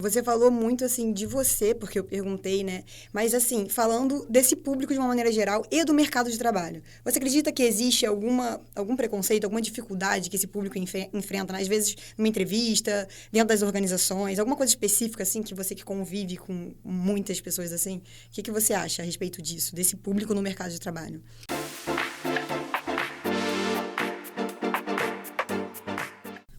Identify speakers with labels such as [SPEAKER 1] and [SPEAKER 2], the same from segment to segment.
[SPEAKER 1] Você falou muito, assim, de você, porque eu perguntei, né? Mas, assim, falando desse público de uma maneira geral e do mercado de trabalho. Você acredita que existe algum preconceito, alguma dificuldade que esse público enfrenta, né? Às vezes, numa entrevista, dentro das organizações, alguma coisa específica, assim, que você que convive com muitas pessoas, assim? O que você acha a respeito disso, desse público no mercado de trabalho?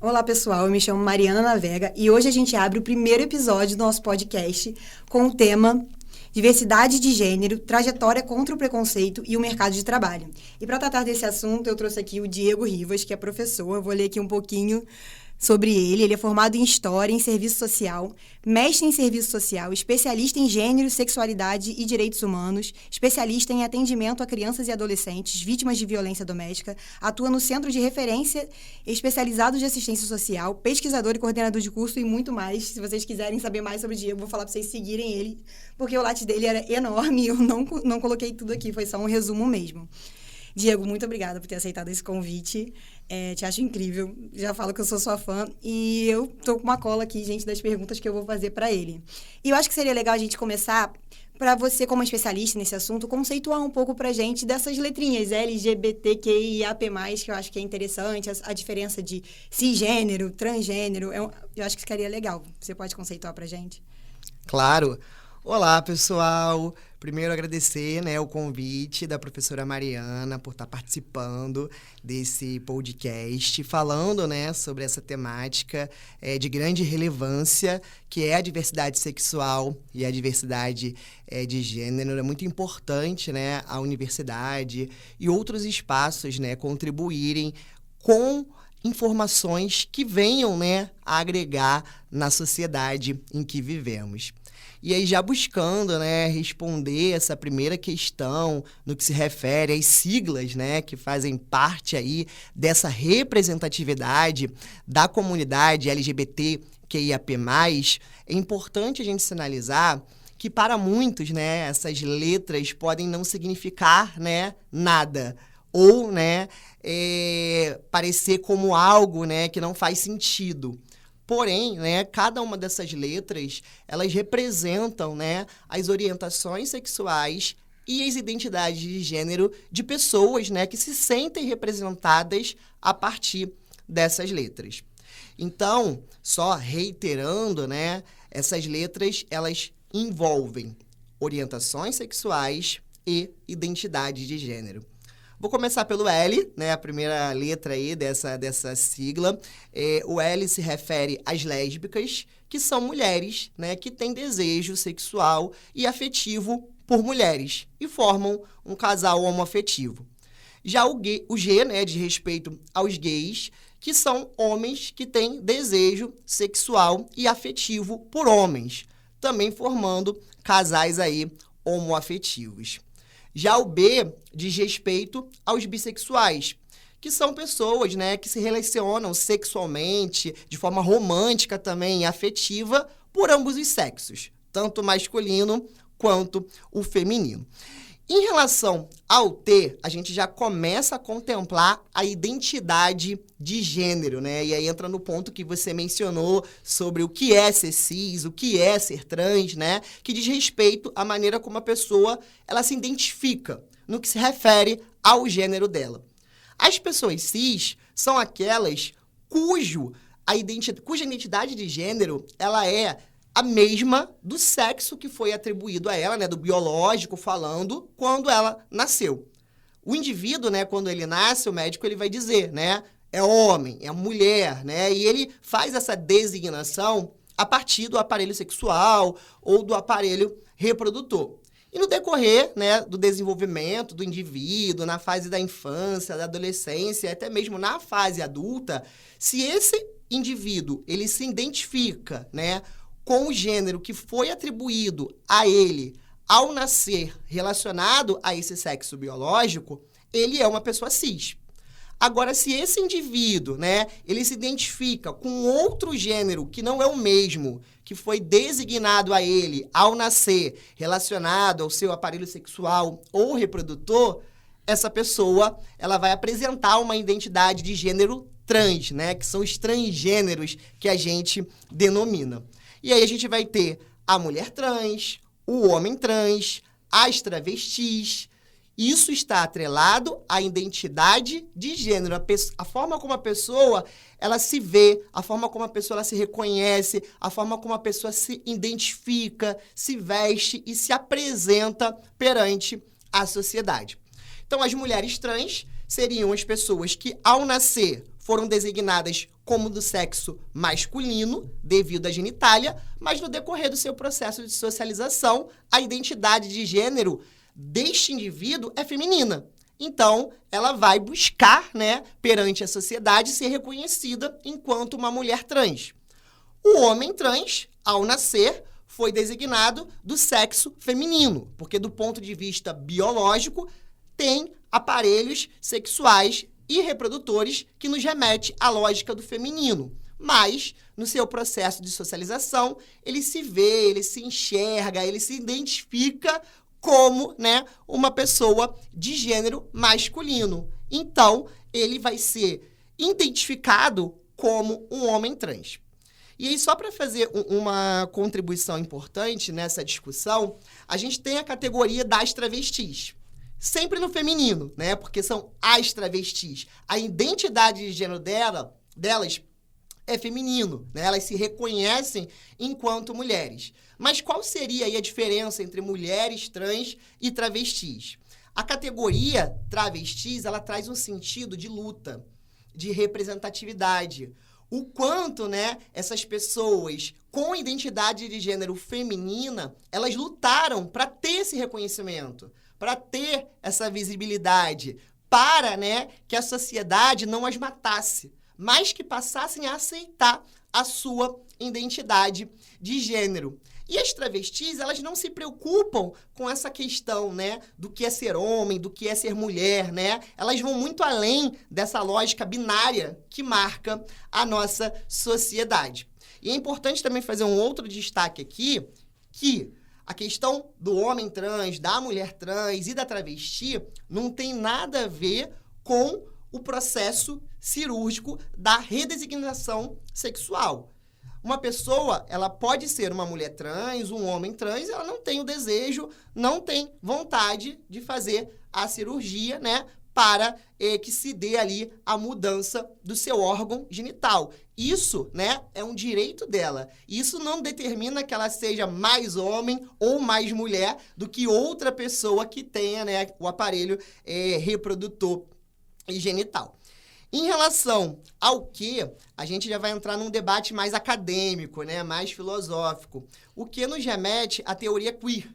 [SPEAKER 1] Olá, pessoal. Eu me chamo Mariana Navega e hoje a gente abre o primeiro episódio do nosso podcast com o tema Diversidade de Gênero, Trajetória contra o Preconceito e o Mercado de Trabalho. E para tratar desse assunto, eu trouxe aqui o Diego Rivas, que é professor. Eu vou ler aqui um pouquinho sobre ele. Ele é formado em História, em Serviço Social, mestre em Serviço Social, especialista em Gênero, Sexualidade e Direitos Humanos, especialista em atendimento a crianças e adolescentes vítimas de violência doméstica, atua no Centro de Referência Especializado de Assistência Social, pesquisador e coordenador de curso e muito mais. Se vocês quiserem saber mais sobre o Diego, vou falar para vocês seguirem ele, porque o latte dele era enorme e eu não coloquei tudo aqui, foi só um resumo mesmo. Diego, muito obrigada por ter aceitado esse convite. Te acho incrível. Já falo que eu sou sua fã. E eu tô com uma cola aqui, gente, das perguntas que eu vou fazer para ele. E eu acho que seria legal a gente começar, para você, como especialista nesse assunto, conceituar um pouco pra gente dessas letrinhas LGBTQIAP+, que eu acho que é interessante, a diferença de cisgênero, transgênero. Eu acho que ficaria legal. Você pode conceituar pra gente?
[SPEAKER 2] Claro. Olá, pessoal. Primeiro, agradecer, o convite da professora Mariana por estar participando desse podcast, falando, sobre essa temática de grande relevância, que é a diversidade sexual e a diversidade de gênero. É muito importante, a universidade e outros espaços, contribuírem com informações que venham, a agregar na sociedade em que vivemos. E aí, já buscando, responder essa primeira questão no que se refere às siglas, que fazem parte aí dessa representatividade da comunidade LGBTQIAP+, é importante a gente sinalizar que, para muitos, essas letras podem não significar, nada. Ou, parecer como algo, que não faz sentido. Porém, cada uma dessas letras, elas representam, as orientações sexuais e as identidades de gênero de pessoas, que se sentem representadas a partir dessas letras. Então, só reiterando, essas letras, elas envolvem orientações sexuais e identidade de gênero. Vou começar pelo L, a primeira letra aí dessa sigla. O L se refere às lésbicas, que são mulheres, que têm desejo sexual e afetivo por mulheres e formam um casal homoafetivo. Já o G, de respeito aos gays, que são homens que têm desejo sexual e afetivo por homens, também formando casais aí homoafetivos. Já o B diz respeito aos bissexuais, que são pessoas, que se relacionam sexualmente, de forma romântica também e afetiva, por ambos os sexos, tanto o masculino quanto o feminino. Em relação ao T, a gente já começa a contemplar a identidade de gênero, E aí entra no ponto que você mencionou sobre o que é ser cis, o que é ser trans, Que diz respeito à maneira como a pessoa ela se identifica no que se refere ao gênero dela. As pessoas cis são aquelas cuja identidade de gênero ela é a mesma do sexo que foi atribuído a ela, do biológico falando, quando ela nasceu. O indivíduo, quando ele nasce, o médico ele vai dizer, é homem, é mulher, e ele faz essa designação a partir do aparelho sexual ou do aparelho reprodutor. E no decorrer, do desenvolvimento do indivíduo, na fase da infância, da adolescência, até mesmo na fase adulta, se esse indivíduo ele se identifica, com o gênero que foi atribuído a ele ao nascer relacionado a esse sexo biológico, ele é uma pessoa cis. Agora, se esse indivíduo, ele se identifica com outro gênero que não é o mesmo, que foi designado a ele ao nascer relacionado ao seu aparelho sexual ou reprodutor, essa pessoa ela vai apresentar uma identidade de gênero trans, que são os transgêneros que a gente denomina. E aí a gente vai ter a mulher trans, o homem trans, as travestis. Isso está atrelado à identidade de gênero, a forma como a pessoa ela se vê, a forma como a pessoa ela se reconhece, a forma como a pessoa se identifica, se veste e se apresenta perante a sociedade. Então, as mulheres trans seriam as pessoas que, ao nascer, foram designadas como do sexo masculino, devido à genitália, mas no decorrer do seu processo de socialização, a identidade de gênero deste indivíduo é feminina. Então, ela vai buscar, né, perante a sociedade, ser reconhecida enquanto uma mulher trans. O homem trans, ao nascer, foi designado do sexo feminino, porque do ponto de vista biológico, tem aparelhos sexuais e reprodutores que nos remete à lógica do feminino. Mas, no seu processo de socialização, ele se vê, ele se enxerga, ele se identifica como, né, uma pessoa de gênero masculino. Então, ele vai ser identificado como um homem trans. E aí, só para fazer uma contribuição importante nessa discussão, a gente tem a categoria das travestis. Sempre no feminino, né? Porque são as travestis. A identidade de gênero delas é feminino, né? Elas se reconhecem enquanto mulheres. Mas qual seria aí a diferença entre mulheres trans e travestis? A categoria travestis, ela traz um sentido de luta, de representatividade. O quanto, né, essas pessoas com identidade de gênero feminina, elas lutaram para ter esse reconhecimento, para ter essa visibilidade, para, né, que a sociedade não as matasse, mas que passassem a aceitar a sua identidade de gênero. E as travestis, elas não se preocupam com essa questão, né, do que é ser homem, do que é ser mulher, né? Elas vão muito além dessa lógica binária que marca a nossa sociedade. E é importante também fazer um outro destaque aqui, que a questão do homem trans, da mulher trans e da travesti não tem nada a ver com o processo cirúrgico da redesignação sexual. Uma pessoa, ela pode ser uma mulher trans, um homem trans, ela não tem o desejo, não tem vontade de fazer a cirurgia, né, para que se dê ali a mudança do seu órgão genital. Isso, né, é um direito dela. Isso não determina que ela seja mais homem ou mais mulher do que outra pessoa que tenha, né, o aparelho reprodutor e genital. Em relação ao que, a gente já vai entrar num debate mais acadêmico, né, mais filosófico. O que nos remete à teoria queer,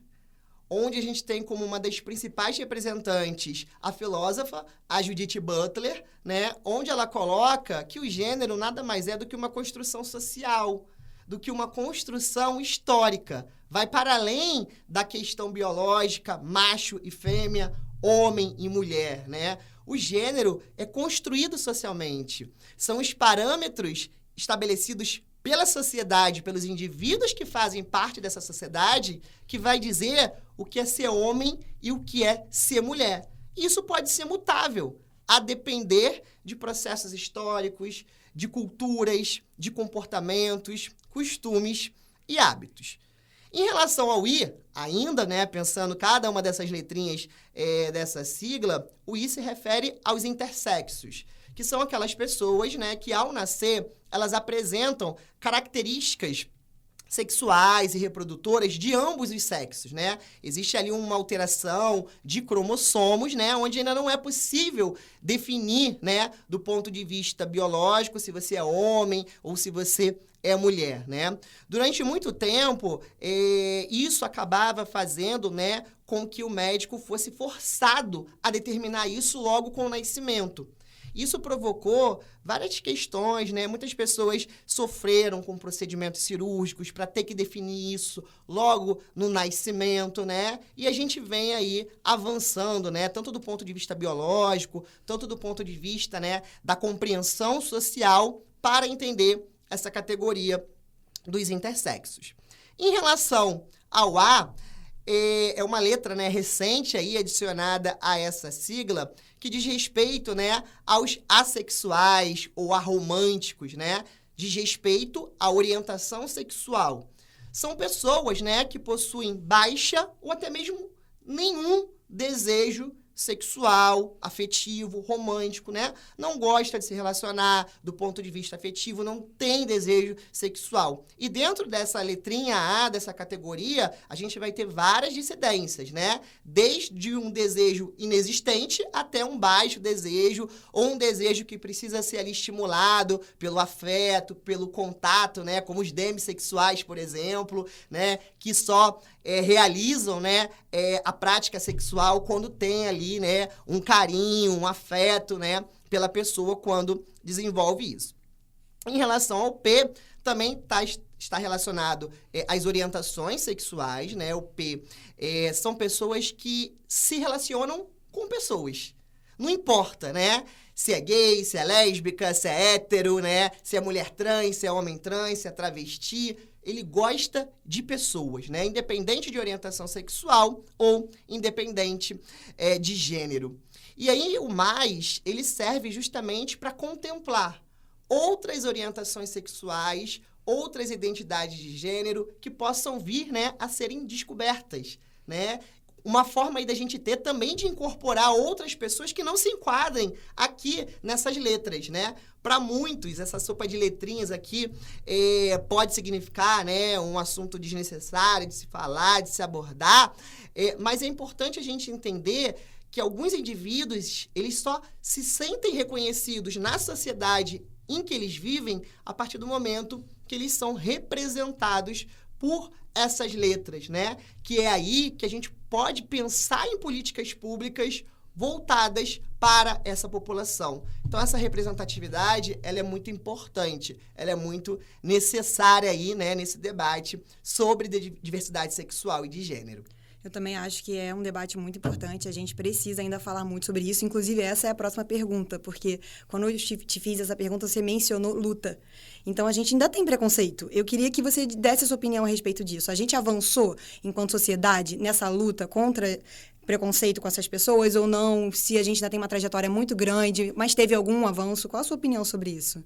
[SPEAKER 2] onde a gente tem como uma das principais representantes a filósofa, a Judith Butler, né, onde ela coloca que o gênero nada mais é do que uma construção social, do que uma construção histórica. Vai para além da questão biológica, macho e fêmea, homem e mulher, né? O gênero é construído socialmente. São os parâmetros estabelecidos pela sociedade, pelos indivíduos que fazem parte dessa sociedade, que vai dizer o que é ser homem e o que é ser mulher. Isso pode ser mutável, a depender de processos históricos, de culturas, de comportamentos, costumes e hábitos. Em relação ao I, ainda, né, pensando cada uma dessas letrinhas dessa sigla, o I se refere aos intersexos, que são aquelas pessoas, né, que ao nascer, elas apresentam características sexuais e reprodutoras de ambos os sexos, né? Existe ali uma alteração de cromossomos, né, onde ainda não é possível definir, né, do ponto de vista biológico, se você é homem ou se você é mulher, né? Durante muito tempo, isso acabava fazendo, né, com que o médico fosse forçado a determinar isso logo com o nascimento. Isso provocou várias questões, né? Muitas pessoas sofreram com procedimentos cirúrgicos para ter que definir isso logo no nascimento, né? E a gente vem aí avançando, né? Tanto do ponto de vista biológico, tanto do ponto de vista, né, da compreensão social para entender essa categoria dos intersexos. Em relação ao A, é uma letra, né, recente aí adicionada a essa sigla que diz respeito, né, aos assexuais ou aromânticos, né? Diz respeito à orientação sexual. são pessoas, né, que possuem baixa ou até mesmo nenhum desejo sexual, afetivo, romântico, né? Não gosta de se relacionar do ponto de vista afetivo, não tem desejo sexual. E dentro dessa letrinha A, dessa categoria, a gente vai ter várias dissidências, né? Desde um desejo inexistente até um baixo desejo, ou um desejo que precisa ser ali estimulado pelo afeto, pelo contato, né? Como os demissexuais, por exemplo, né? Que só realizam, né, a prática sexual quando tem ali, né, um carinho, um afeto, né, pela pessoa quando desenvolve isso. Em relação ao P, também está relacionado às orientações sexuais, né? O P são pessoas que se relacionam com pessoas. Não importa, né? Se é gay, se é lésbica, se é hétero, né? Se é mulher trans, se é homem trans, se é travesti. Ele gosta de pessoas, né? Independente de orientação sexual ou independente de gênero. E aí, o mais, ele serve justamente para contemplar outras orientações sexuais, outras identidades de gênero que possam vir, né, a serem descobertas, né? Uma forma aí da gente ter também de incorporar outras pessoas que não se enquadrem aqui nessas letras, né? Para muitos, essa sopa de letrinhas aqui pode significar, né, um assunto desnecessário de se falar, de se abordar, mas é importante a gente entender que alguns indivíduos, eles só se sentem reconhecidos na sociedade em que eles vivem a partir do momento que eles são representados por essas letras, né? Que é aí que a gente pode pensar em políticas públicas voltadas para essa população. Então, essa representatividade, ela é muito importante, ela é muito necessária aí, né, nesse debate sobre diversidade sexual e de gênero.
[SPEAKER 1] Eu também acho que é um debate muito importante, a gente precisa ainda falar muito sobre isso, inclusive essa é a próxima pergunta, porque quando eu te fiz essa pergunta, você mencionou luta. Então, a gente ainda tem preconceito. Eu queria que você desse a sua opinião a respeito disso. A gente avançou, enquanto sociedade, nessa luta contra preconceito com essas pessoas ou não? Se a gente ainda tem uma trajetória muito grande, mas teve algum avanço? Qual a sua opinião sobre isso?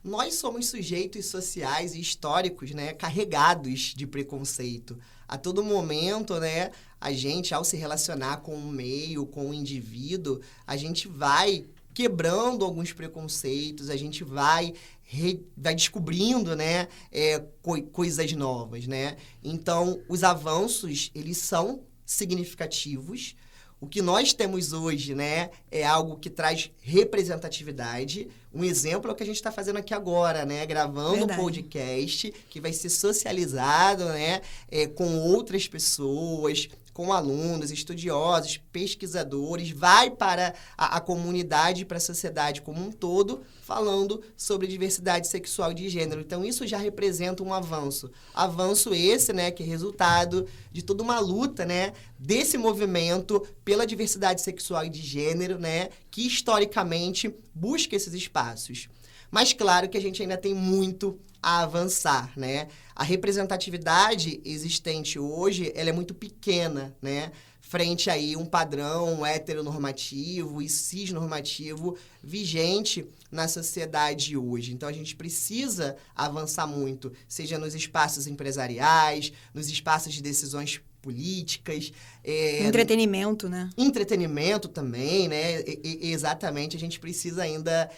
[SPEAKER 2] Nós somos sujeitos sociais e históricos, né, carregados de preconceito. A todo momento, né, a gente, ao se relacionar com o meio, com o indivíduo, a gente vai quebrando alguns preconceitos, a gente vai descobrindo, né, coisas novas, né? Então, os avanços, eles são significativos. O que nós temos hoje, né, é algo que traz representatividade. Um exemplo é o que a gente está fazendo aqui agora, né? Gravando um podcast que vai ser socializado, né, com outras pessoas, com alunos, estudiosos, pesquisadores, vai para a comunidade, para a sociedade como um todo, falando sobre diversidade sexual e de gênero. Então, isso já representa um avanço. Avanço esse, né, que é resultado de toda uma luta, né, desse movimento pela diversidade sexual e de gênero, né, que historicamente busca esses espaços. Mas, claro que a gente ainda tem muito a avançar, né? A representatividade existente hoje, ela é muito pequena, né? Frente aí um padrão heteronormativo e cisnormativo vigente na sociedade hoje. Então, a gente precisa avançar muito, seja nos espaços empresariais, nos espaços de decisões políticas.
[SPEAKER 1] Entretenimento, né?
[SPEAKER 2] Entretenimento também, né? Exatamente, a gente precisa ainda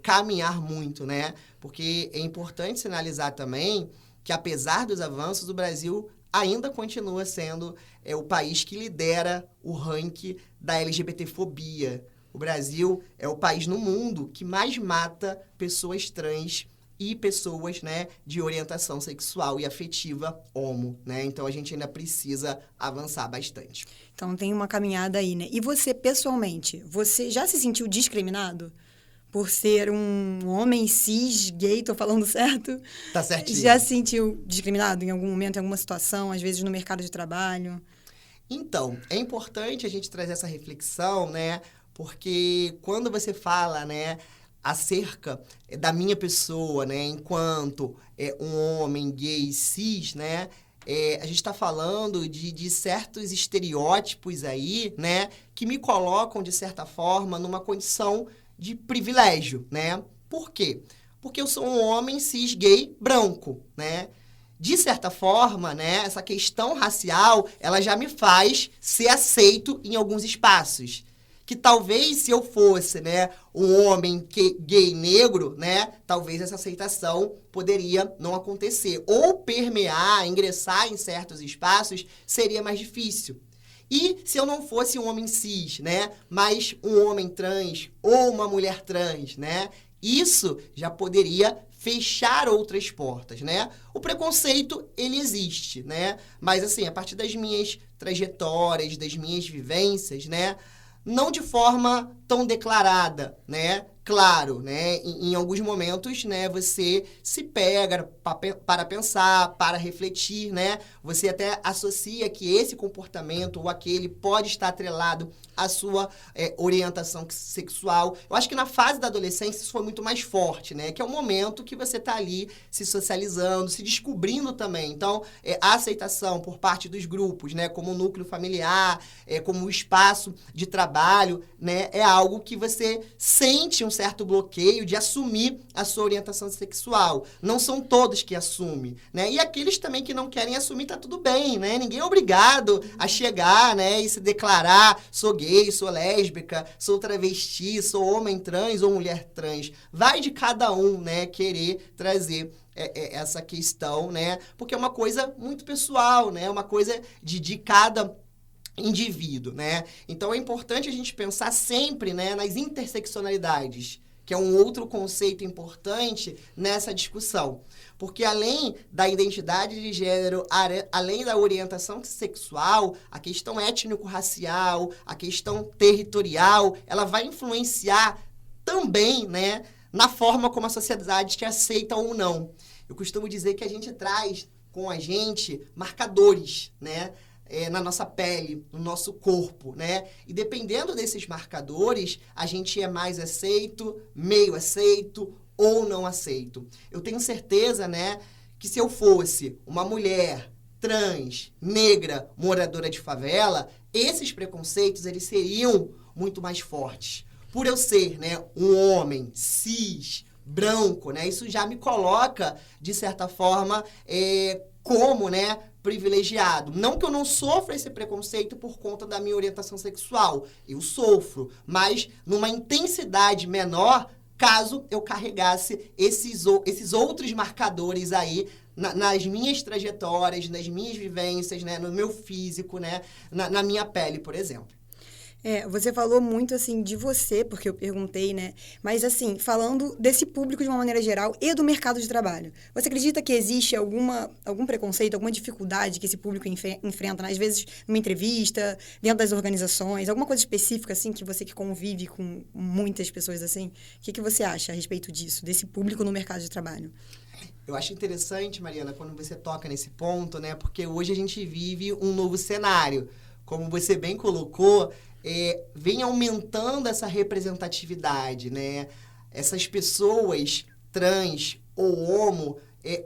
[SPEAKER 2] caminhar muito, né? Porque é importante sinalizar também que, apesar dos avanços, o Brasil ainda continua sendo o país que lidera o ranking da LGBTfobia. O Brasil é o país no mundo que mais mata pessoas trans e pessoas, né, de orientação sexual e afetiva homo, né? Então, a gente ainda precisa avançar bastante.
[SPEAKER 1] Então, tem uma caminhada aí, né? E você, pessoalmente, você já se sentiu discriminado por ser um homem cis, gay, tô falando certo?
[SPEAKER 2] Tá certinho.
[SPEAKER 1] Já se sentiu discriminado em algum momento, em alguma situação, às vezes no mercado de trabalho?
[SPEAKER 2] Então, é importante a gente trazer essa reflexão, né? Porque quando você fala, né, acerca da minha pessoa, né, enquanto um homem gay cis, né, a gente está falando de certos estereótipos aí, né, que me colocam, de certa forma, numa condição de privilégio, né? Por quê? Porque eu sou um homem cis gay branco, né? de certa forma, né, essa questão racial, ela já me faz ser aceito em alguns espaços. Que talvez se eu fosse, né, um homem gay negro, né, talvez essa aceitação poderia não acontecer. Ou permear, ingressar em certos espaços seria mais difícil. E se eu não fosse um homem cis, né, mas um homem trans ou uma mulher trans, né, isso já poderia fechar outras portas, né? O preconceito, ele existe, né? Mas, assim, a partir das minhas trajetórias, das minhas vivências, né, não de forma tão declarada, né? Claro, né? Em alguns momentos, né, você se pega para pensar, para refletir, né? Você até associa que esse comportamento ou aquele pode estar atrelado à sua orientação sexual. Eu acho que na fase da adolescência isso foi muito mais forte, né? Que é o momento que você está ali se socializando, se descobrindo também. Então, a aceitação por parte dos grupos, né? Como o núcleo familiar, como o espaço de trabalho, né? É algo que você sente um certo bloqueio de assumir a sua orientação sexual. Não são todos que assumem, né? E aqueles também que não querem assumir, tá tudo bem, né? Ninguém é obrigado a chegar, né, e se declarar, sou gay, sou lésbica, sou travesti, sou homem trans ou mulher trans. Vai de cada um, né, querer trazer essa questão, né? Porque é uma coisa muito pessoal, né? Uma coisa de cada indivíduo, né? Então é importante a gente pensar sempre, né, nas interseccionalidades, que é um outro conceito importante nessa discussão. Porque além da identidade de gênero, além da orientação sexual, a questão étnico-racial, a questão territorial, ela vai influenciar também, né, na forma como a sociedade te aceita ou não. Eu costumo dizer que a gente traz com a gente marcadores, né, na nossa pele, no nosso corpo, né? E dependendo desses marcadores, a gente é mais aceito, meio aceito ou não aceito. Eu tenho certeza, né, que se eu fosse uma mulher trans, negra, moradora de favela, esses preconceitos, eles seriam muito mais fortes. Por eu ser, né, um homem cis, branco, né? Isso já me coloca, de certa forma, como, né, privilegiado. Não que eu não sofra esse preconceito por conta da minha orientação sexual. Eu sofro, mas numa intensidade menor, caso eu carregasse esses outros marcadores aí nas minhas trajetórias, nas minhas vivências, né, no meu físico, né, na minha pele, por exemplo.
[SPEAKER 1] Você falou muito, assim, de você, porque eu perguntei, né? Mas, assim, falando desse público de uma maneira geral e do mercado de trabalho. Você acredita que existe algum preconceito, alguma dificuldade que esse público enfrenta, né? Às vezes, numa entrevista, dentro das organizações, alguma coisa específica, assim, que você que convive com muitas pessoas, assim? O que você acha a respeito disso, desse público no mercado de trabalho?
[SPEAKER 2] Eu acho interessante, Mariana, quando você toca nesse ponto, né? Porque hoje a gente vive um novo cenário. Como você bem colocou, vem aumentando essa representatividade, né? Essas pessoas trans ou homo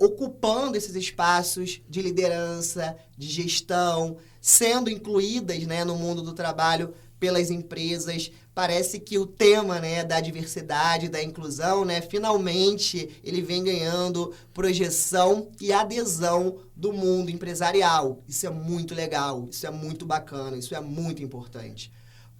[SPEAKER 2] ocupando esses espaços de liderança, de gestão, sendo incluídas, né, no mundo do trabalho pelas empresas. Parece que o tema, né, da diversidade, da inclusão, né, finalmente ele vem ganhando projeção e adesão do mundo empresarial. Isso é muito legal, isso é muito bacana, isso é muito importante.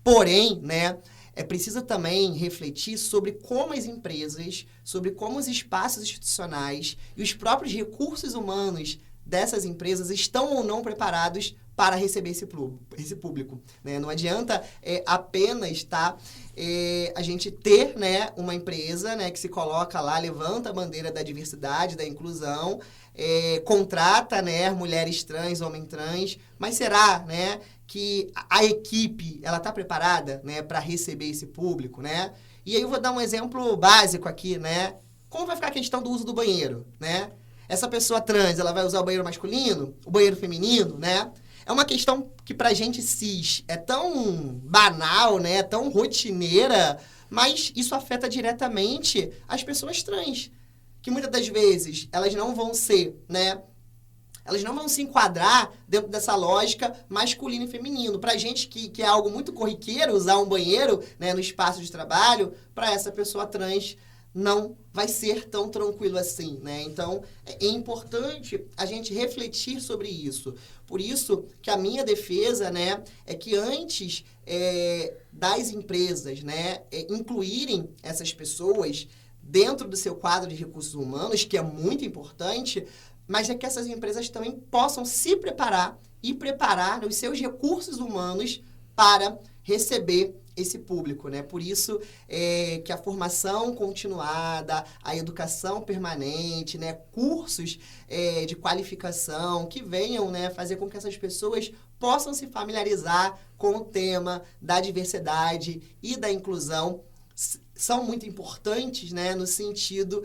[SPEAKER 2] Porém, né, é preciso também refletir sobre como as empresas, sobre como os espaços institucionais e os próprios recursos humanos dessas empresas estão ou não preparados para receber esse público, né? Não adianta apenas a gente ter, né, uma empresa, né, que se coloca lá, levanta a bandeira da diversidade, da inclusão, contrata, né, mulheres trans, homens trans, mas será, né, que a equipe ela está preparada, né, para receber esse público, né? E aí eu vou dar um exemplo básico aqui, né? Como vai ficar a questão do uso do banheiro, né? Essa pessoa trans, ela vai usar o banheiro masculino, o banheiro feminino, né? É uma questão que pra gente cis é tão banal, né? Tão rotineira, mas isso afeta diretamente as pessoas trans, que muitas das vezes elas não vão ser, né? Elas não vão se enquadrar dentro dessa lógica masculino e feminino. Pra gente que é algo muito corriqueiro usar um banheiro, né, no espaço de trabalho, para essa pessoa trans não vai ser tão tranquilo assim, né? Então, é importante a gente refletir sobre isso. Por isso que a minha defesa, né, é que antes das empresas, né, incluírem essas pessoas dentro do seu quadro de recursos humanos, que é muito importante, mas é que essas empresas também possam se preparar e preparar os seus recursos humanos para receber esse público, né? Por isso que a formação continuada, a educação permanente, né? Cursos de qualificação que venham, né, fazer com que essas pessoas possam se familiarizar com o tema da diversidade e da inclusão são muito importantes, né, no sentido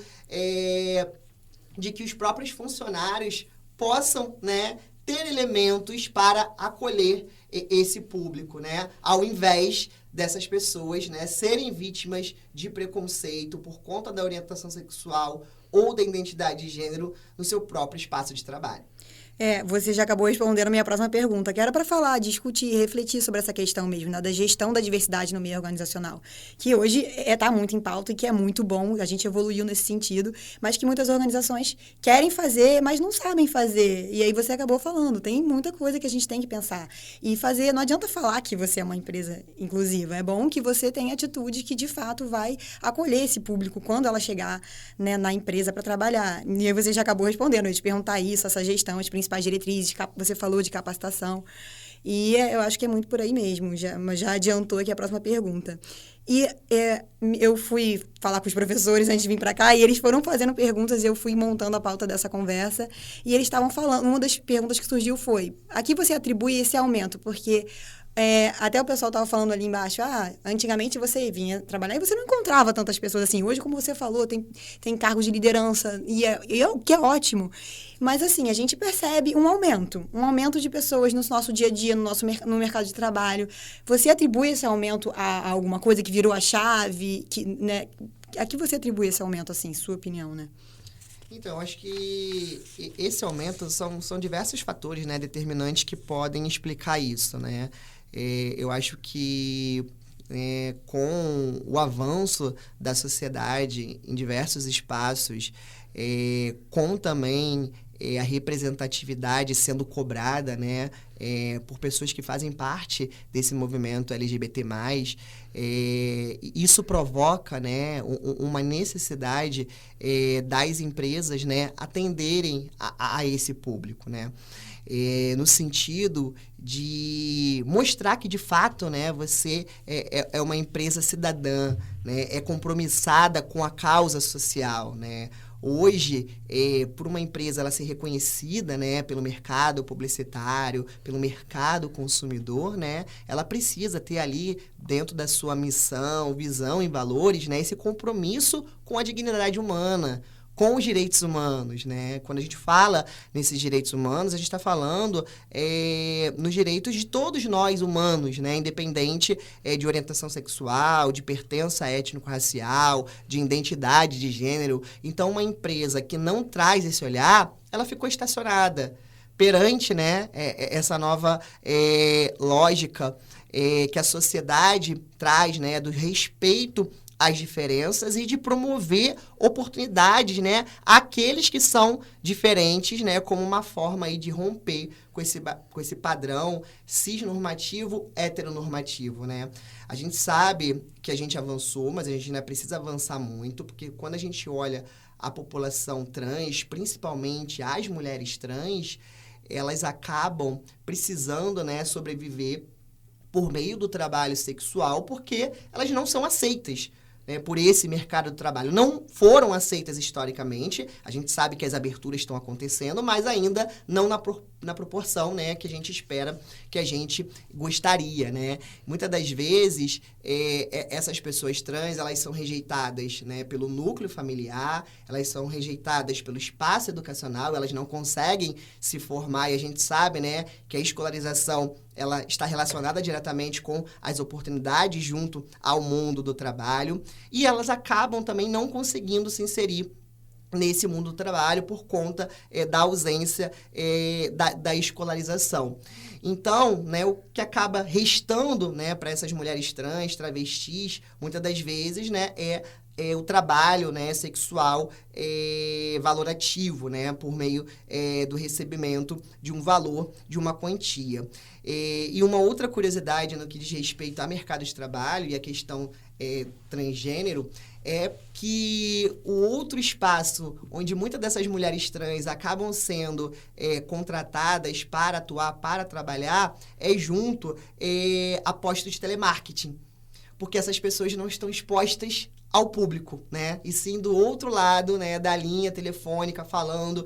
[SPEAKER 2] de que os próprios funcionários possam, né, ter elementos para acolher esse público, né, ao invés dessas pessoas, né, serem vítimas de preconceito por conta da orientação sexual ou da identidade de gênero no seu próprio espaço de trabalho.
[SPEAKER 1] Você já acabou respondendo a minha próxima pergunta, que era para falar, discutir, refletir sobre essa questão mesmo, né, da gestão da diversidade no meio organizacional, que hoje está muito em pauta e que é muito bom, a gente evoluiu nesse sentido, mas que muitas organizações querem fazer, mas não sabem fazer. E aí você acabou falando, tem muita coisa que a gente tem que pensar. E fazer, não adianta falar que você é uma empresa inclusiva, é bom que você tenha atitude que de fato vai acolher esse público quando ela chegar, né, na empresa para trabalhar. E aí você já acabou respondendo, eu ia te perguntar isso, essa gestão, as principais diretrizes, você falou de capacitação, e eu acho que é muito por aí mesmo, já adiantou aqui a próxima pergunta. E eu fui falar com os professores antes de vir para cá, e eles foram fazendo perguntas, e eu fui montando a pauta dessa conversa, e eles estavam falando, uma das perguntas que surgiu foi, a que você atribui esse aumento? Porque até o pessoal estava falando ali embaixo, antigamente você vinha trabalhar e você não encontrava tantas pessoas assim. Hoje, como você falou, tem cargos de liderança, o que é ótimo. Mas, assim, a gente percebe um aumento de pessoas no nosso dia a dia, no mercado de trabalho. Você atribui esse aumento a alguma coisa que virou a chave? Né? A que você atribui esse aumento, assim, sua opinião, né?
[SPEAKER 2] Então, acho que esse aumento são diversos fatores, né, determinantes que podem explicar isso, né? Eu acho que com o avanço da sociedade em diversos espaços, com também a representatividade sendo cobrada, né, por pessoas que fazem parte desse movimento LGBT+, isso provoca, né, uma necessidade das empresas, né, atenderem a esse público, né? No sentido de mostrar que, de fato, né, você é uma empresa cidadã, né, é compromissada com a causa social, né? Hoje, por uma empresa ela ser reconhecida, né, pelo mercado publicitário, pelo mercado consumidor, né, ela precisa ter ali, dentro da sua missão, visão e valores, né, esse compromisso com a dignidade humana, com os direitos humanos, né? Quando a gente fala nesses direitos humanos, a gente está falando nos direitos de todos nós humanos, né? Independente de orientação sexual, de pertença étnico-racial, de identidade de gênero. Então, uma empresa que não traz esse olhar, ela ficou estacionada perante, né, essa nova lógica que a sociedade traz, né, do respeito as diferenças e de promover oportunidades, né, àqueles que são diferentes, né, como uma forma aí de romper com esse padrão cisnormativo, heteronormativo, né? A gente sabe que a gente avançou, mas a gente ainda precisa avançar muito, porque quando a gente olha a população trans, principalmente as mulheres trans, elas acabam precisando, né, sobreviver por meio do trabalho sexual, porque elas não são aceitas por esse mercado do trabalho. Não foram aceitas historicamente, a gente sabe que as aberturas estão acontecendo, mas ainda não na proporção, né, que a gente espera, que a gente gostaria, né? Muitas das vezes, essas pessoas trans, elas são rejeitadas, né, pelo núcleo familiar, elas são rejeitadas pelo espaço educacional, elas não conseguem se formar, e a gente sabe, né, que a escolarização ela está relacionada diretamente com as oportunidades junto ao mundo do trabalho, e elas acabam também não conseguindo se inserir nesse mundo do trabalho por conta da ausência da escolarização. Então, né, o que acaba restando, né, para essas mulheres trans, travestis, muitas das vezes, né, o trabalho, né, sexual valorativo, né, por meio do recebimento de um valor, de uma quantia. E uma outra curiosidade no que diz respeito ao mercado de trabalho e a questão transgênero é que o outro espaço onde muitas dessas mulheres trans acabam sendo contratadas para atuar, para trabalhar, é junto a postos de telemarketing. Porque essas pessoas não estão expostas ao público, né? E sim do outro lado, né, da linha telefônica falando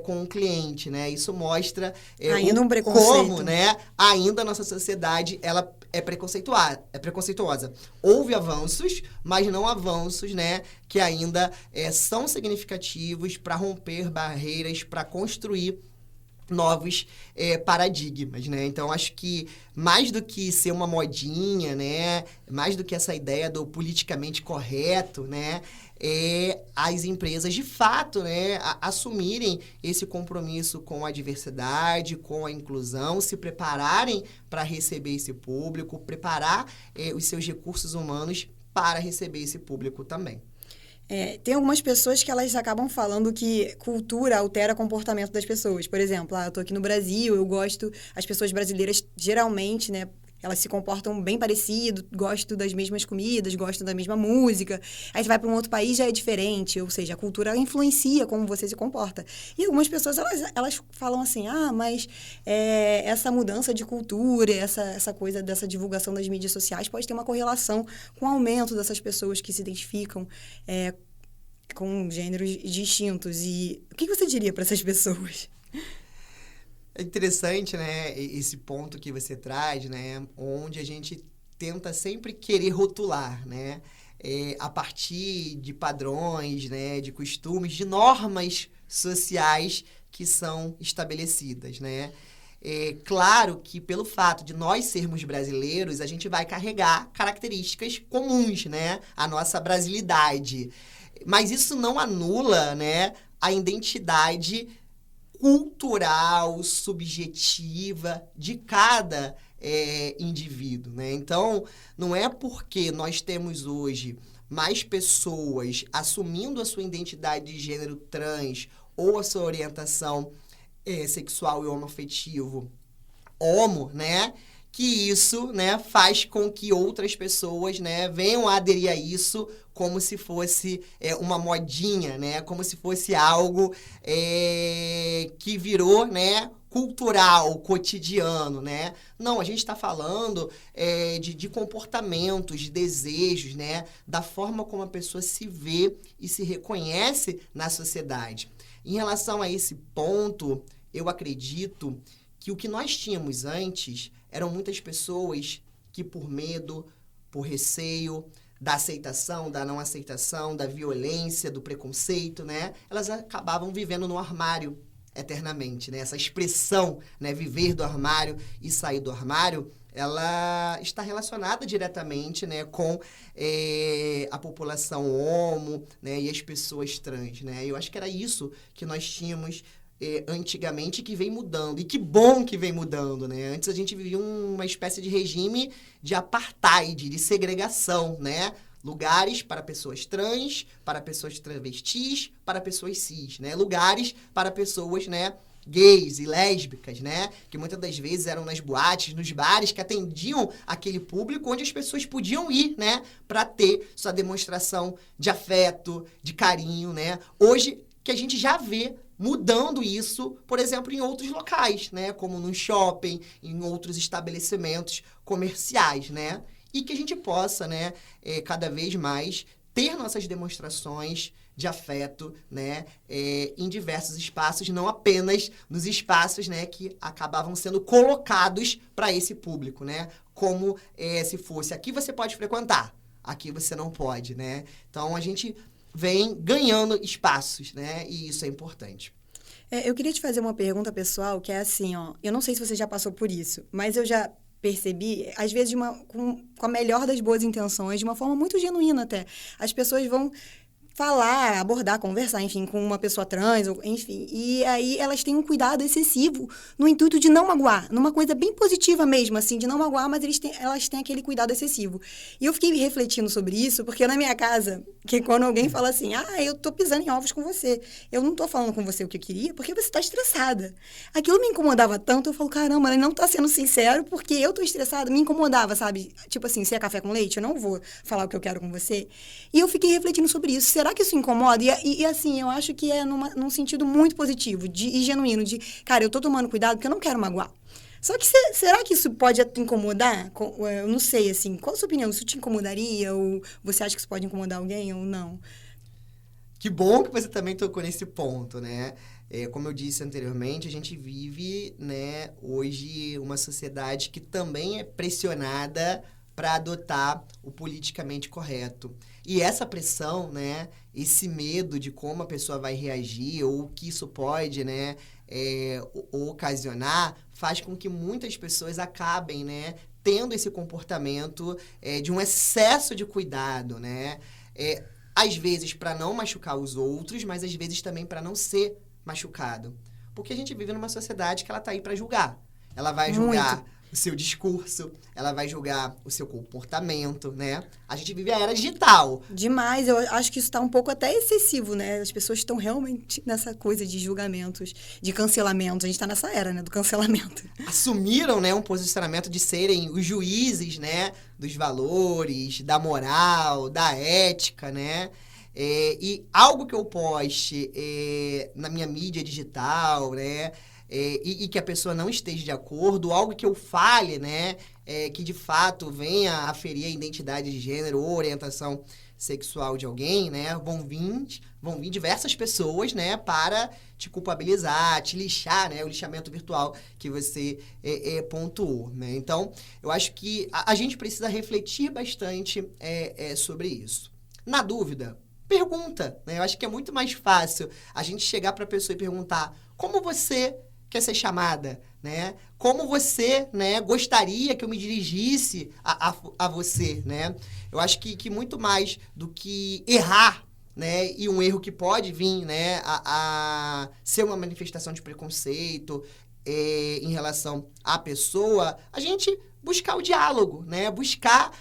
[SPEAKER 2] com o cliente, né? Isso mostra
[SPEAKER 1] ainda um preconceito.
[SPEAKER 2] Como, né, ainda a nossa sociedade ela é preconceituosa. Houve avanços, mas não avanços, né, que ainda são significativos para romper barreiras, para construir novos paradigmas, né? Então, acho que mais do que ser uma modinha, né? Mais do que essa ideia do politicamente correto, né? As empresas, de fato, né? Assumirem esse compromisso com a diversidade, com a inclusão, se prepararem para receber esse público, preparar os seus recursos humanos para receber esse público também.
[SPEAKER 1] Tem algumas pessoas que elas acabam falando que cultura altera o comportamento das pessoas. Por exemplo, eu tô aqui no Brasil, as pessoas brasileiras geralmente, né, elas se comportam bem parecido, gostam das mesmas comidas, gostam da mesma música. Aí você vai para um outro país, já é diferente, ou seja, a cultura influencia como você se comporta. E algumas pessoas, elas falam assim, mas essa mudança de cultura, essa coisa dessa divulgação das mídias sociais pode ter uma correlação com o aumento dessas pessoas que se identificam com gêneros distintos. E o que você diria para essas pessoas?
[SPEAKER 2] É interessante, né, esse ponto que você traz, né, onde a gente tenta sempre querer rotular, né, a partir de padrões, né, de costumes, de normas sociais que são estabelecidas, né. Claro que pelo fato de nós sermos brasileiros, a gente vai carregar características comuns, né, a nossa brasilidade. Mas isso não anula, né, a identidade cultural, subjetiva de cada indivíduo, né? Então, não é porque nós temos hoje mais pessoas assumindo a sua identidade de gênero trans ou a sua orientação sexual e homoafetivo homo, né? Que isso, né, faz com que outras pessoas, né, venham a aderir a isso como se fosse uma modinha, né, como se fosse algo que virou, né, cultural, cotidiano, né? Não, a gente está falando de comportamentos, de desejos, né, da forma como a pessoa se vê e se reconhece na sociedade. Em relação a esse ponto, eu acredito que o que nós tínhamos antes eram muitas pessoas que por medo, por receio da aceitação, da não aceitação, da violência, do preconceito, né? Elas acabavam vivendo no armário eternamente, né? Essa expressão, né? Viver do armário e sair do armário, ela está relacionada diretamente, né? Com a população homo, né? E as pessoas trans, né? Eu acho que era isso que nós tínhamos antigamente, que vem mudando. E que bom que vem mudando, né? Antes a gente vivia uma espécie de regime de apartheid, de segregação, né? Lugares para pessoas trans, para pessoas travestis, para pessoas cis, né? Lugares para pessoas, né, gays e lésbicas, né? Que muitas das vezes eram nas boates, nos bares, que atendiam aquele público onde as pessoas podiam ir, né? Para ter sua demonstração de afeto, de carinho, né? Hoje, que a gente já vê mudando isso, por exemplo, em outros locais, né? Como no shopping, em outros estabelecimentos comerciais, né? E que a gente possa, né, cada vez mais ter nossas demonstrações de afeto, né, em diversos espaços, não apenas nos espaços, né, que acabavam sendo colocados para esse público, né? Como se fosse, aqui você pode frequentar, aqui você não pode, né? Então, a gente vem ganhando espaços, né? E isso é importante.
[SPEAKER 1] Eu queria te fazer uma pergunta pessoal, que é assim, eu não sei se você já passou por isso, mas eu já percebi, às vezes, com a melhor das boas intenções, de uma forma muito genuína até. As pessoas vão falar, abordar, conversar, enfim, com uma pessoa trans, ou, enfim. E aí elas têm um cuidado excessivo no intuito de não magoar, numa coisa bem positiva mesmo, assim, de não magoar, mas elas têm aquele cuidado excessivo. E eu fiquei refletindo sobre isso, porque na minha casa, que quando alguém fala assim, eu tô pisando em ovos com você, eu não tô falando com você o que eu queria, porque você tá estressada. Aquilo me incomodava tanto, eu falo, caramba, ele não tá sendo sincero, porque eu tô estressada, me incomodava, sabe? Tipo assim, se é café com leite, eu não vou falar o que eu quero com você. E eu fiquei refletindo sobre isso. Será que isso incomoda? E assim, eu acho que é num sentido muito positivo e genuíno, de, cara, eu tô tomando cuidado porque eu não quero magoar. Só que será que isso pode te incomodar? Eu não sei, assim, qual a sua opinião? Isso te incomodaria? Ou você acha que isso pode incomodar alguém ou não?
[SPEAKER 2] Que bom que você também tocou nesse ponto, né? Como eu disse anteriormente, a gente vive, né, hoje uma sociedade que também é pressionada para adotar o politicamente correto. E essa pressão, né, esse medo de como a pessoa vai reagir ou o que isso pode, né, ocasionar, faz com que muitas pessoas acabem, né, tendo esse comportamento de um excesso de cuidado, né? Às vezes para não machucar os outros, mas às vezes também para não ser machucado. Porque a gente vive numa sociedade que ela tá aí para julgar. Ela vai julgar o seu discurso, ela vai julgar o seu comportamento, né? A gente vive a era digital.
[SPEAKER 1] Demais, eu acho que isso está um pouco até excessivo, né? As pessoas estão realmente nessa coisa de julgamentos, de cancelamentos. A gente está nessa era, né, do cancelamento.
[SPEAKER 2] Assumiram, né, um posicionamento de serem os juízes, né, dos valores, da moral, da ética, né? E algo que eu poste na minha mídia digital, né, e que a pessoa não esteja de acordo, algo que eu fale, né, que de fato venha a ferir a identidade de gênero ou orientação sexual de alguém, né, vão vir diversas pessoas, né, para te culpabilizar, te lixar, né, o lixamento virtual que você pontuou, né. Então, eu acho que a gente precisa refletir bastante sobre isso. Na dúvida, pergunta, né? Eu acho que é muito mais fácil a gente chegar para a pessoa e perguntar como você quer ser chamada, né? Como você, né, gostaria que eu me dirigisse a você, né? Eu acho que muito mais do que errar, né, e um erro que pode vir, né, a ser uma manifestação de preconceito em relação à pessoa, a gente buscar o diálogo, né? Buscar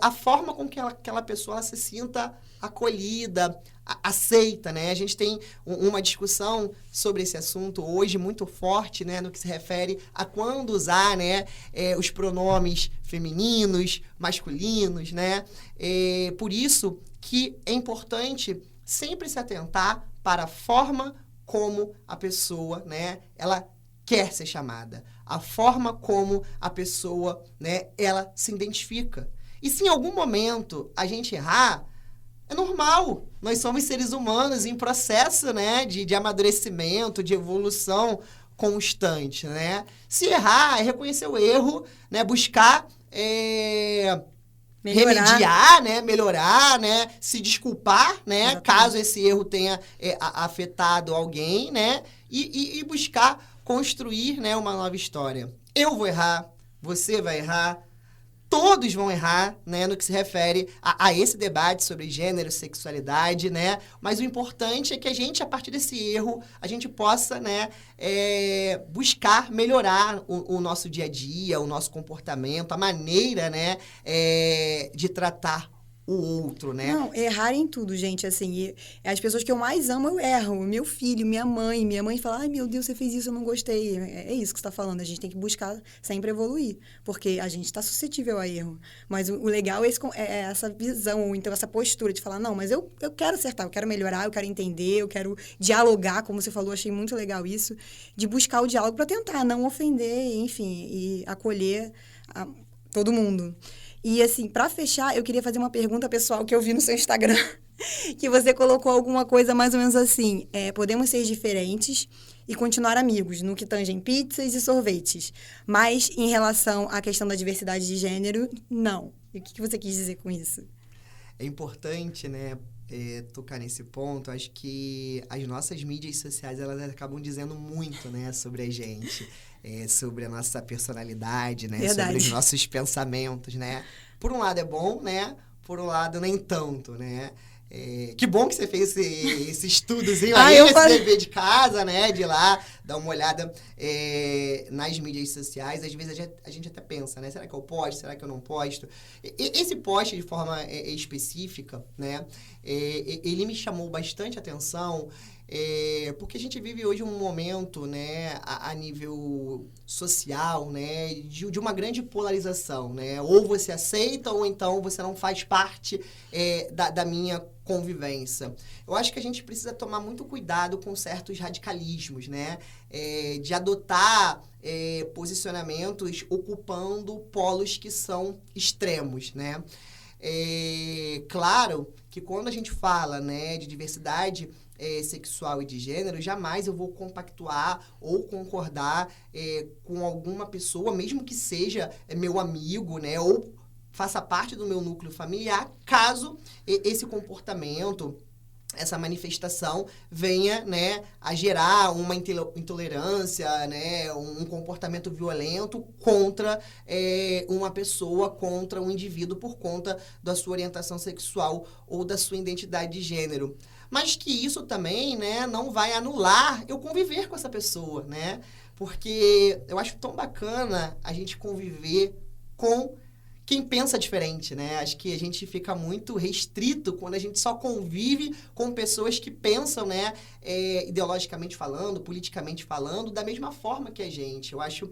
[SPEAKER 2] a forma com que aquela pessoa ela se sinta acolhida, aceita, né? A gente tem uma discussão sobre esse assunto hoje muito forte, né? No que se refere a quando usar, né? Os pronomes femininos, masculinos, né? Por isso que é importante sempre se atentar para a forma como a pessoa, né? Ela quer ser chamada, a forma como a pessoa, né, ela se identifica. E se em algum momento a gente errar, é normal. Nós somos seres humanos em processo, né, de amadurecimento, de evolução constante, né? Se errar, é reconhecer o erro, né, buscar remediar, né, melhorar, né, se desculpar, né, exatamente, caso esse erro tenha afetado alguém, né, e buscar construir, né, uma nova história. Eu vou errar, você vai errar, todos vão errar, né, no que se refere a esse debate sobre gênero, sexualidade, né, mas o importante é que a gente, a partir desse erro, a gente possa, né, buscar melhorar o nosso dia a dia, o nosso comportamento, a maneira, né, de tratar o outro, né?
[SPEAKER 1] Não, errar em tudo, gente, assim, as pessoas que eu mais amo, eu erro, meu filho, minha mãe fala, ai, meu Deus, você fez isso, eu não gostei, é isso que você está falando, a gente tem que buscar sempre evoluir, porque a gente está suscetível a erro, mas o legal é essa visão, ou então essa postura de falar, não, mas eu quero acertar, eu quero melhorar, eu quero entender, eu quero dialogar, como você falou, achei muito legal isso, de buscar o diálogo para tentar não ofender, enfim, e acolher todo mundo. E, assim, para fechar, eu queria fazer uma pergunta pessoal que eu vi no seu Instagram, que você colocou alguma coisa mais ou menos assim, podemos ser diferentes e continuar amigos, no que tangem pizzas e sorvetes, mas em relação à questão da diversidade de gênero, não. E o que você quis dizer com isso?
[SPEAKER 2] É importante, né, tocar nesse ponto. Acho que as nossas mídias sociais, elas acabam dizendo muito, né, sobre a gente. Sobre a nossa personalidade, né?
[SPEAKER 1] Verdade.
[SPEAKER 2] Sobre os nossos pensamentos, né? Por um lado é bom, né? Por um lado nem tanto, né? Que bom que você fez esse estudozinho
[SPEAKER 1] Ah,
[SPEAKER 2] aí,
[SPEAKER 1] eu
[SPEAKER 2] esse
[SPEAKER 1] falei-
[SPEAKER 2] dever de casa, né? De ir lá, dar uma olhada nas mídias sociais. Às vezes a gente até pensa, né? Será que eu posto? Será que eu não posto? Esse post, de forma específica, né? Ele me chamou bastante atenção, porque a gente vive hoje um momento, né? A nível social, né? De uma grande polarização, né? Ou você aceita, ou então você não faz parte da minha convivência. Eu acho que a gente precisa tomar muito cuidado com certos radicalismos, né? De adotar posicionamentos ocupando polos que são extremos, né? Claro que quando a gente fala, né, de diversidade sexual e de gênero, jamais eu vou compactuar ou concordar com alguma pessoa, mesmo que seja meu amigo, né, ou faça parte do meu núcleo familiar, caso esse comportamento, essa manifestação venha, né, a gerar uma intolerância, né, um comportamento violento contra uma pessoa, contra um indivíduo por conta da sua orientação sexual ou da sua identidade de gênero. Mas que isso também, né, não vai anular eu conviver com essa pessoa, né? Porque eu acho tão bacana a gente conviver com quem pensa diferente, né? Acho que a gente fica muito restrito quando a gente só convive com pessoas que pensam, né, ideologicamente falando, politicamente falando, da mesma forma que a gente. Eu acho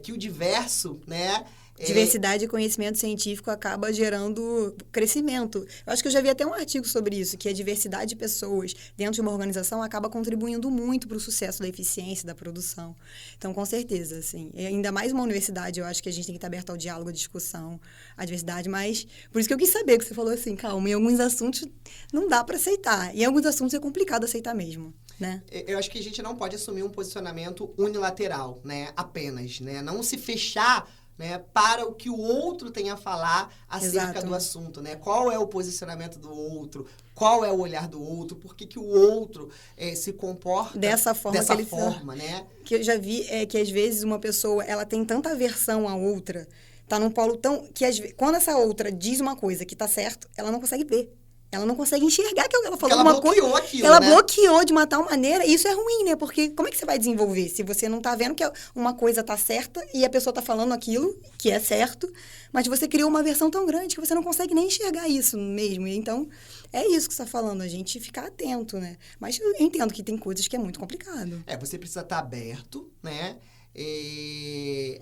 [SPEAKER 2] que o diverso, né?
[SPEAKER 1] Diversidade e conhecimento científico acaba gerando crescimento. Eu acho que eu já vi até um artigo sobre isso, que a diversidade de pessoas dentro de uma organização acaba contribuindo muito para o sucesso da eficiência da produção. Então, com certeza, assim, ainda mais uma universidade, eu acho que a gente tem que estar aberto ao diálogo, à discussão, à diversidade, mas por isso que eu quis saber, que você falou assim, calma, em alguns assuntos não dá para aceitar, em alguns assuntos é complicado aceitar mesmo. Né?
[SPEAKER 2] Eu acho que a gente não pode assumir um posicionamento unilateral, né? Apenas, né? Não se fechar, né, para o que o outro tem a falar acerca do assunto, né? Qual é o posicionamento do outro? Qual é o olhar do outro? Por que o outro se comporta
[SPEAKER 1] dessa
[SPEAKER 2] forma, né?
[SPEAKER 1] Que eu já vi que às vezes uma pessoa ela tem tanta aversão à outra, tá num polo tão que quando essa outra diz uma coisa que tá certo, ela não consegue ver. Ela não consegue enxergar que ela falou uma coisa. Ela bloqueou de uma tal maneira. E isso é ruim, né? Porque como é que você vai desenvolver se você não tá vendo que uma coisa tá certa e a pessoa tá falando aquilo que é certo, mas você criou uma versão tão grande que você não consegue nem enxergar isso mesmo. Então, é isso que você tá falando, a gente ficar atento, né? Mas eu entendo que tem coisas que é muito complicado.
[SPEAKER 2] Você precisa estar aberto, né?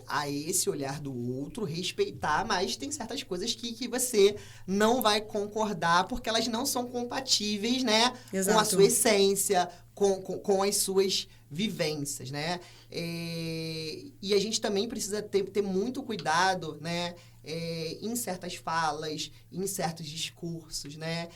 [SPEAKER 2] A esse olhar do outro, respeitar, mas tem certas coisas que você não vai concordar porque elas não são compatíveis, né?
[SPEAKER 1] Exato.
[SPEAKER 2] Com a sua essência, com as suas vivências, né? E a gente também precisa ter muito cuidado, né? Em certas falas, em certos discursos, né?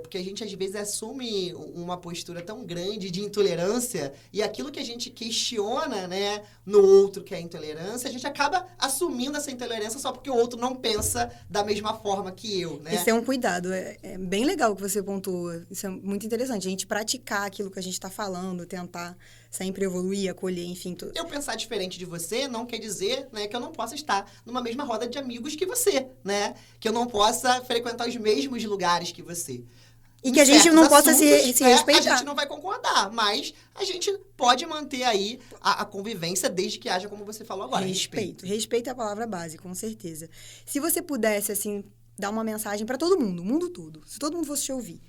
[SPEAKER 2] Porque a gente, às vezes, assume uma postura tão grande de intolerância e aquilo que a gente questiona, né, no outro, que é a intolerância, a gente acaba assumindo essa intolerância só porque o outro não pensa da mesma forma que eu, né?
[SPEAKER 1] Isso é um cuidado. É bem legal que você pontua. Isso é muito interessante. A gente praticar aquilo que a gente está falando, tentar sempre evoluir, acolher, enfim. Tudo.
[SPEAKER 2] Eu pensar diferente de você não quer dizer, né, que eu não possa estar numa mesma roda de amigos que você, né? Que eu não possa frequentar os mesmos lugares que você.
[SPEAKER 1] E que a gente não possa se respeitar.
[SPEAKER 2] A gente não vai concordar, mas a gente pode manter aí a convivência desde que haja, como você falou agora, respeito.
[SPEAKER 1] Respeito é a palavra base, com certeza. Se você pudesse, assim, dar uma mensagem para todo mundo, o mundo todo, se todo mundo fosse te ouvir,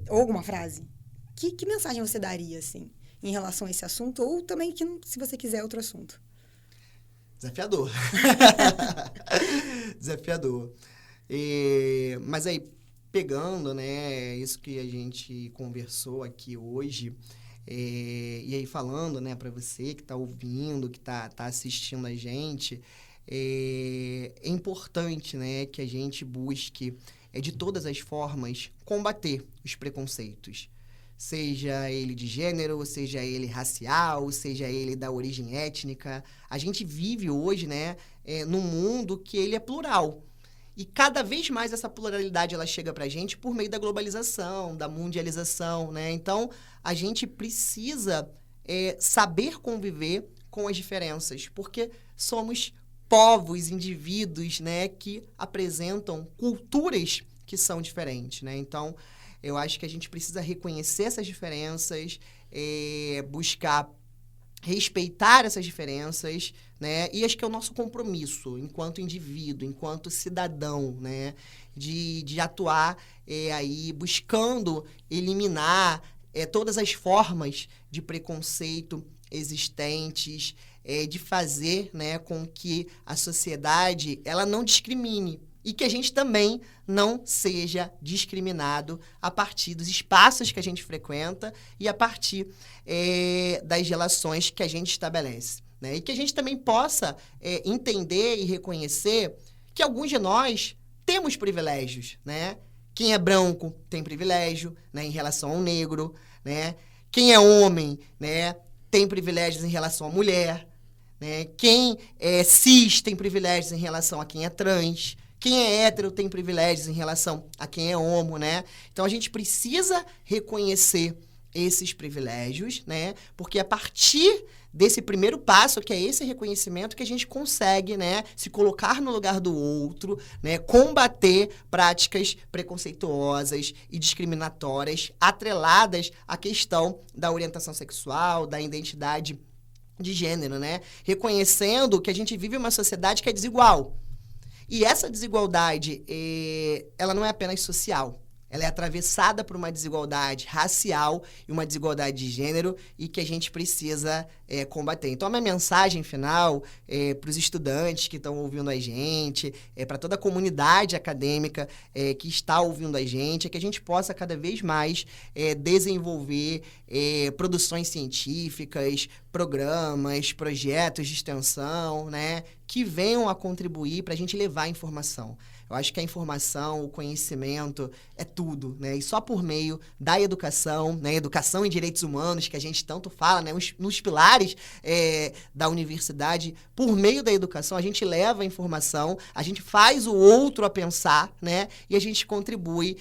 [SPEAKER 1] ou alguma frase, que mensagem você daria, assim, em relação a esse assunto? Ou também, se você quiser, outro assunto.
[SPEAKER 2] Desafiador. Desafiador. Mas aí, pegando, né, isso que a gente conversou aqui hoje, e aí falando, né, para você que está ouvindo, que tá assistindo a gente, é importante, né, que a gente busque, de todas as formas, combater os preconceitos. Seja ele de gênero, seja ele racial, seja ele da origem étnica. A gente vive hoje, né, num mundo que ele é plural. E cada vez mais essa pluralidade ela chega para a gente por meio da globalização, da mundialização, né? Então, a gente precisa saber conviver com as diferenças, porque somos povos, indivíduos, né, que apresentam culturas que são diferentes, né? Então, eu acho que a gente precisa reconhecer essas diferenças, buscar respeitar essas diferenças, né? E acho que é o nosso compromisso, enquanto indivíduo, enquanto cidadão, né? De atuar aí buscando eliminar todas as formas de preconceito existentes, de fazer, né, com que a sociedade ela não discrimine e que a gente também não seja discriminado a partir dos espaços que a gente frequenta e a partir das relações que a gente estabelece, né? E que a gente também possa entender e reconhecer que alguns de nós temos privilégios, né? Quem é branco tem privilégio, né, em relação ao negro, né? Quem é homem, né, tem privilégios em relação à mulher, né? Quem é cis tem privilégios em relação a quem é trans. Quem é hétero tem privilégios em relação a quem é homo, né? Então, a gente precisa reconhecer esses privilégios, né? Porque a partir desse primeiro passo, que é esse reconhecimento, que a gente consegue, né, se colocar no lugar do outro, né, combater práticas preconceituosas e discriminatórias atreladas à questão da orientação sexual, da identidade de gênero, né? Reconhecendo que a gente vive uma sociedade que é desigual. E essa desigualdade, ela não é apenas social. Ela é atravessada por uma desigualdade racial e uma desigualdade de gênero e que a gente precisa combater. Então, a minha mensagem final para os estudantes que estão ouvindo a gente, para toda a comunidade acadêmica que está ouvindo a gente, é que a gente possa cada vez mais desenvolver produções científicas, programas, projetos de extensão, né, que venham a contribuir para a gente levar a informação. Eu acho que a informação, o conhecimento é tudo, né? E só por meio da educação, né? Educação em direitos humanos, que a gente tanto fala, né? Nos pilares da universidade, por meio da educação, a gente leva a informação, a gente faz o outro a pensar, né? E a gente contribui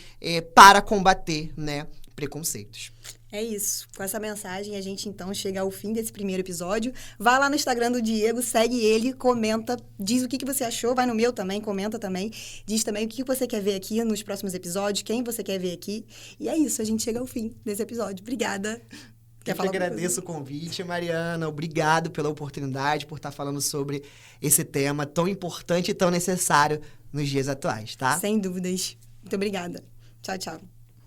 [SPEAKER 2] para combater, né, preconceitos.
[SPEAKER 1] É isso. Com essa mensagem, a gente, então, chega ao fim desse primeiro episódio. Vai lá no Instagram do Diego, segue ele, comenta, diz o que você achou, vai no meu também, comenta também. Diz também o que você quer ver aqui nos próximos episódios, quem você quer ver aqui. E é isso, a gente chega ao fim desse episódio. Obrigada.
[SPEAKER 2] Eu que agradeço o convite, Mariana. Obrigado pela oportunidade, por estar falando sobre esse tema tão importante e tão necessário nos dias atuais, tá?
[SPEAKER 1] Sem dúvidas. Muito obrigada. Tchau, tchau.